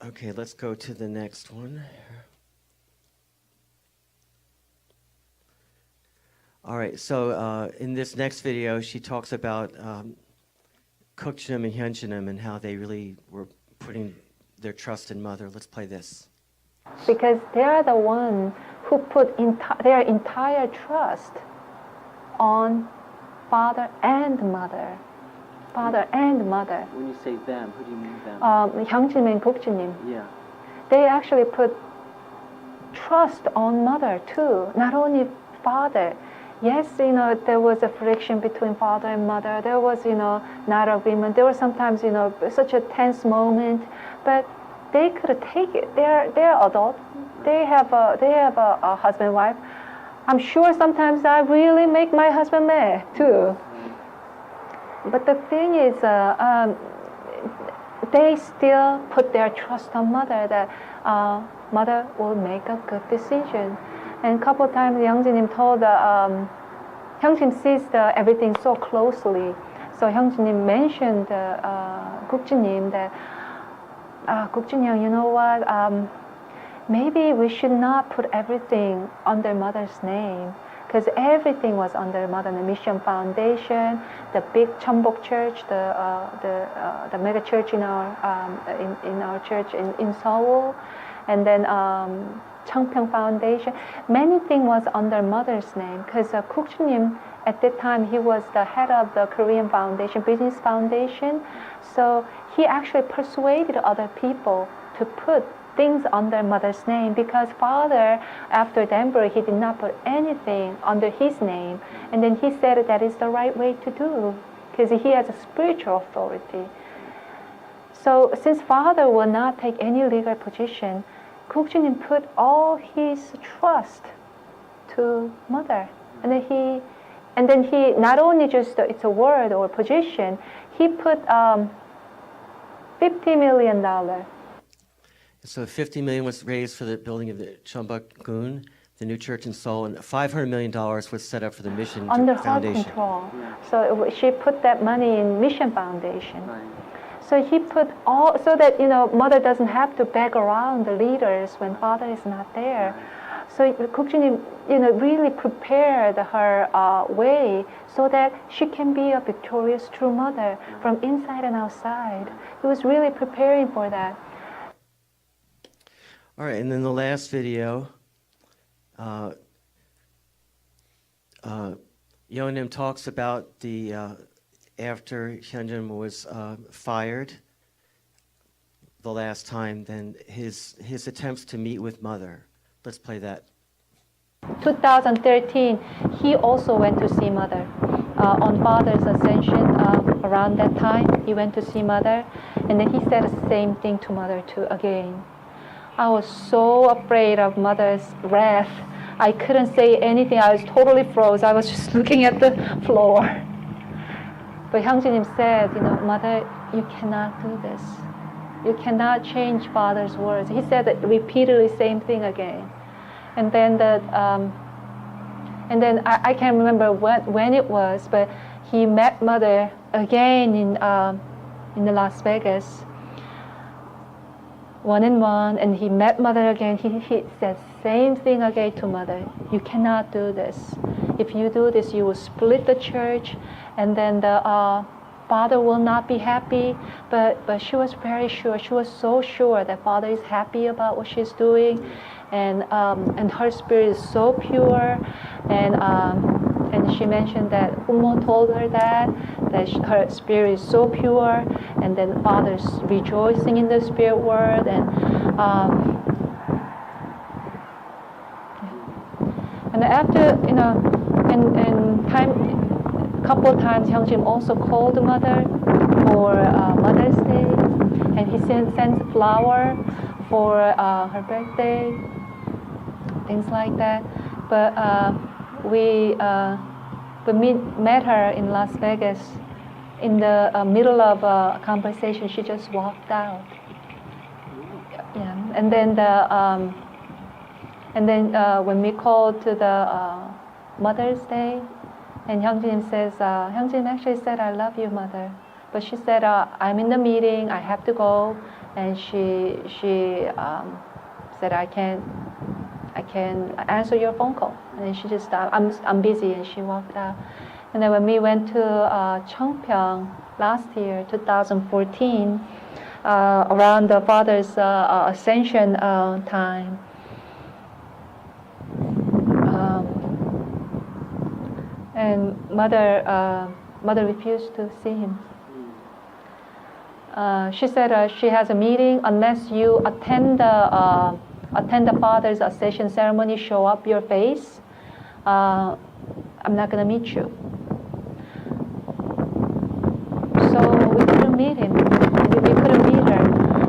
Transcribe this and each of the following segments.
Okay, let's go to the next one. All right, so in this next video, she talks about Kukjinim and Hyunjinim and how they really were putting their trust in Mother. Let's play this. Because they are the ones who put their entire trust on Father and Mother. Father and Mother. When you say them, who do you mean them? Hyungjinim and Kukjinim. Yeah. They actually put trust on Mother too, not only Father. Yes, there was a friction between Father and Mother. There was, not agreement. There was sometimes, such a tense moment, but they could take it. They're adult. They have a husband and wife. I'm sure sometimes I really make my husband mad too. But the thing is, they still put their trust on Mother, that Mother will make a good decision. And a couple of times, Hyungjinim told Hyungjin sees everything so closely. So Hyungjinim mentioned Kukjinim that, Kukjinim, you know what? Maybe we should not put everything under Mother's name, because everything was under Mother Mission Foundation, the big Cheonbok Church, the mega church in our church in Seoul, and then Changpyeong Foundation. Many things was under Mother's name, because Kukjinim at that time, he was the head of the Korean Foundation, Business Foundation. So he actually persuaded other people to put things under Mother's name, because Father, after the emperor, he did not put anything under his name. And then he said that is the right way to do, because he has a spiritual authority. So since Father will not take any legal position, Kukjinim put all his trust to Mother. And then he not only just it's a word or position, he put $50 million. So $50 million was raised for the building of the Cheonbuk-gun, the new church in Seoul, and $500 million was set up for the Mission Under Foundation. her control. So she put that money in Mission Foundation. Right. So he put all, so that, Mother doesn't have to beg around the leaders when Father is not there. So Kukjinim, really prepared her way so that she can be a victorious true mother from inside and outside. He was really preparing for that. All right, and then the last video, Yeonim talks about the after Hyunjin was fired the last time, then his attempts to meet with Mother. Let's play that. 2013, he also went to see Mother. On Father's ascension, around that time, he went to see Mother, and then he said the same thing to Mother too again. I was so afraid of Mother's wrath. I couldn't say anything. I was totally froze. I was just looking at the floor. But Hyungjinim said, Mother, you cannot do this. You cannot change Father's words. He said repeatedly same thing again. And then I can't remember when it was, but he met Mother again in the Las Vegas, one-on-one, and he met Mother again. He said same thing again to Mother. You cannot do this. If you do this, you will split the church, and then the Father will not be happy. But she was very sure. She was so sure that Father is happy about what she's doing, and her spirit is so pure, and she mentioned that Umo told her that her spirit is so pure, and then Father's rejoicing in the spirit world, and after and couple of times Hyungjin also called Mother for Mother's Day, and he sent flower for her birthday, things like that. But we met her in Las Vegas. In the middle of a conversation, she just walked out. Yeah, and then when we called to the Mother's Day, and Hyungjin says, Hyungjin actually said, "I love you, Mother," but she said, I'm in the meeting, I have to go. And she said, I can answer your phone call. And she just, I'm busy, and she walked out. And then when we went to Cheongpyeong last year, 2014, around the Father's ascension time, and mother refused to see him. She said she has a meeting. Unless you attend the Father's ascension ceremony, show up your face, I'm not going to meet you. So we couldn't meet him. We couldn't meet her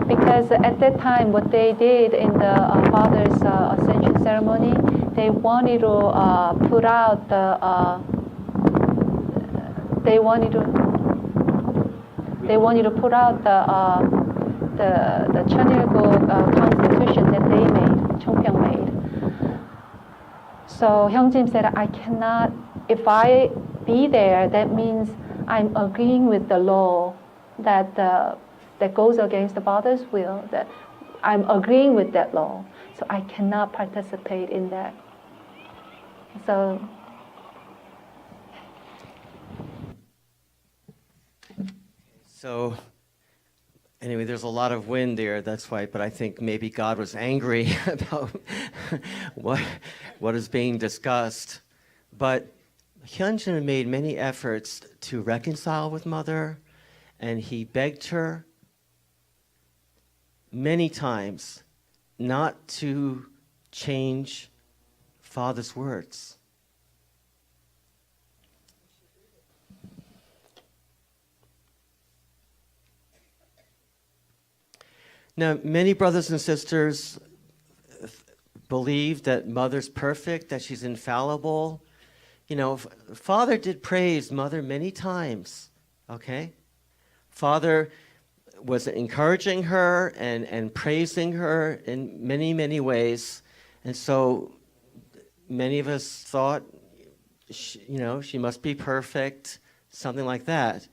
because at that time, what they did in the Father's ascension ceremony, they wanted to put out they wanted to put out the Cheonilgo constitution that they made, Cheongpyeong made. So Hyungjin said, I cannot, if I be there, that means I'm agreeing with the law that goes against the Father's will, that I'm agreeing with that law, so I cannot participate in that. So anyway, there's a lot of wind there, that's why, but I think maybe God was angry about what is being discussed. But Hyunjin made many efforts to reconcile with Mother, and he begged her many times not to change Father's words. Now, many brothers and sisters believe that Mother's perfect, that she's infallible. You know, Father did praise Mother many times, okay? Father was encouraging her and praising her in many, many ways. And so many of us thought, she must be perfect, something like that.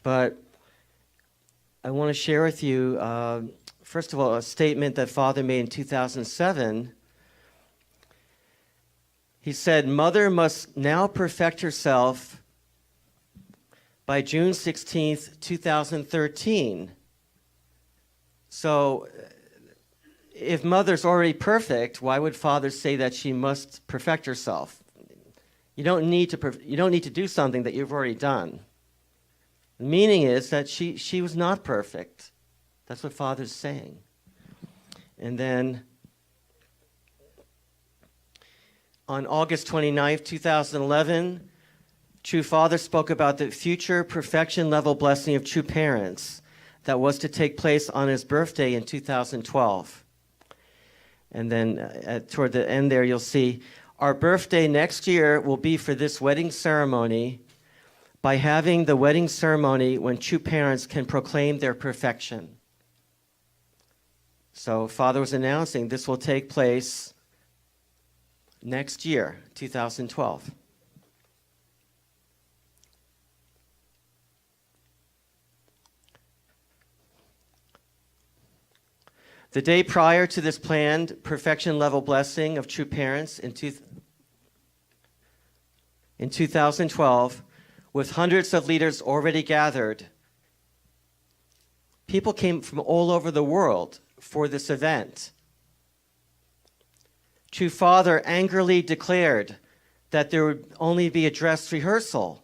But I want to share with you, first of all, a statement that Father made in 2007. He said, Mother must now perfect herself by June 16th, 2013. So if Mother's already perfect, why would Father say that she must perfect herself? You don't need to do something that you've already done. The meaning is that she was not perfect. That's what Father's saying. And then on August 29th, 2011, True Father spoke about the future perfection level blessing of true parents that was to take place on his birthday in 2012. And then toward the end there, you'll see, our birthday next year will be for this wedding ceremony by having the wedding ceremony when true parents can proclaim their perfection. So Father was announcing this will take place next year, 2012. The day prior to this planned perfection level blessing of true parents in 2012, with hundreds of leaders already gathered, people came from all over the world for this event. True Father angrily declared that there would only be a dress rehearsal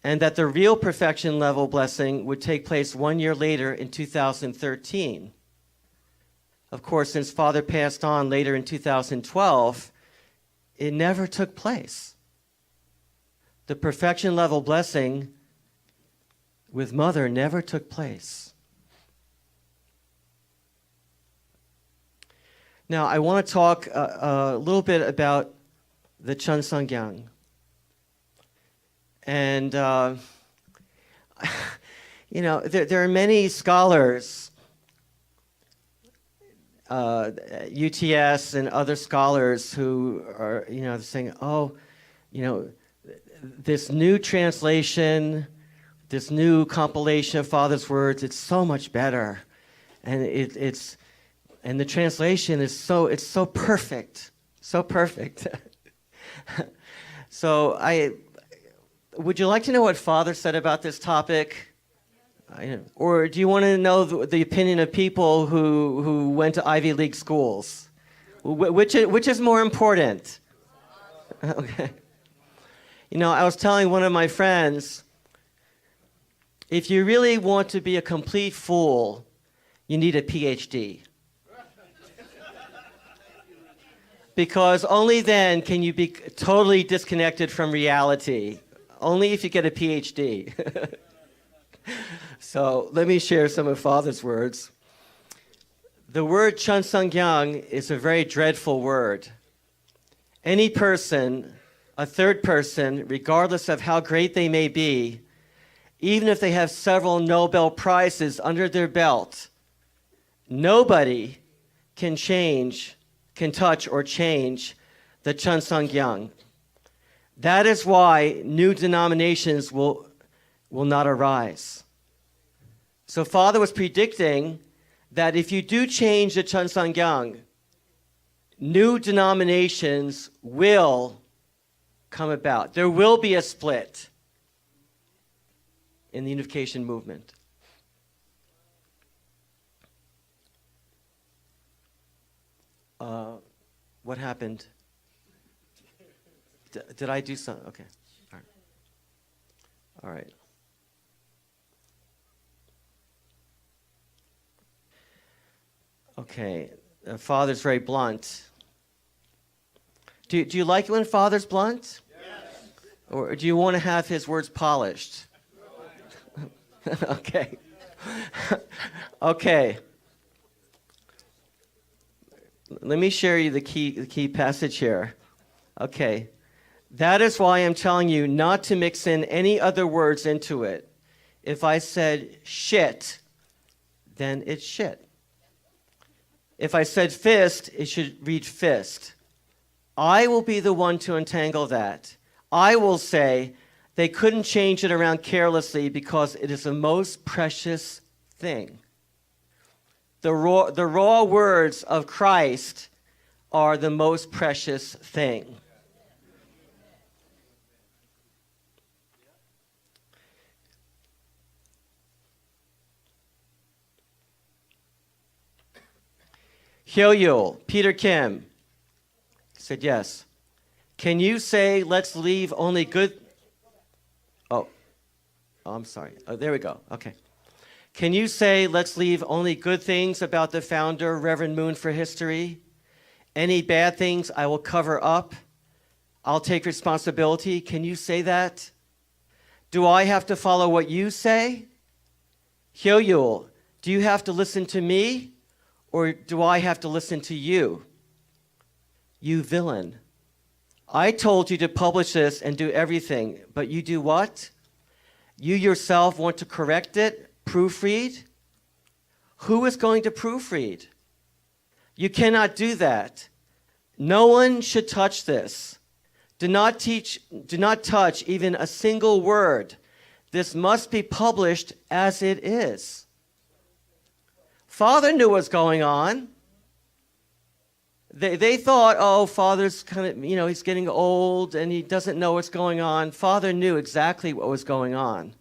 and that the real perfection level blessing would take place 1 year later in 2013. Of course, since Father passed on later in 2012, it never took place. The perfection level blessing with Mother never took place. Now, I want to talk a little bit about the Cheonsangyang. And, there are many scholars, UTS and other scholars who are, saying, this new translation, this new compilation of Father's words, it's so much better. And and the translation is so perfect. So perfect. So would you like to know what Father said about this topic? Or do you want to know the opinion of people who went to Ivy League schools? Which is more important? Okay. I was telling one of my friends, if you really want to be a complete fool, you need a PhD. Because only then can you be totally disconnected from reality. Only if you get a PhD. So let me share some of Father's words. The word Chunsangyang is a very dreadful word. Any person, a third person, regardless of how great they may be, even if they have several Nobel Prizes under their belt, nobody can touch or change the Chunsangyang. That is why new denominations will not arise. So Father was predicting that if you do change the Chunsangyang, new denominations will come about. There will be a split in the unification movement. What happened? Did I do something? Okay. All right. Okay. Father's very blunt. Do you like it when Father's blunt? Yes. Or do you want to have his words polished? Okay. Okay. Let me share you the key passage here. Okay. That is why I'm telling you not to mix in any other words into it. If I said shit, then it's shit. If I said fist, it should read fist. I will be the one to untangle that. I will say they couldn't change it around carelessly because it is the most precious thing. The raw words of Christ are the most precious thing. Hyo-yul, Peter Kim, said yes. Can you say, let's leave only good... Oh, I'm sorry. Oh, there we go. Okay. Can you say, let's leave only good things about the founder, Reverend Moon, for history? Any bad things I will cover up. I'll take responsibility. Can you say that? Do I have to follow what you say? Hyo-yul, do you have to listen to me? Or do I have to listen to you? You villain. I told you to publish this and do everything, but you do what? You yourself want to correct it, proofread? Who is going to proofread? You cannot do that. No one should touch this. Do not touch even a single word. This must be published as it is. Father knew what's going on. They thought, oh, Father's kind of, he's getting old and he doesn't know what's going on. Father knew exactly what was going on.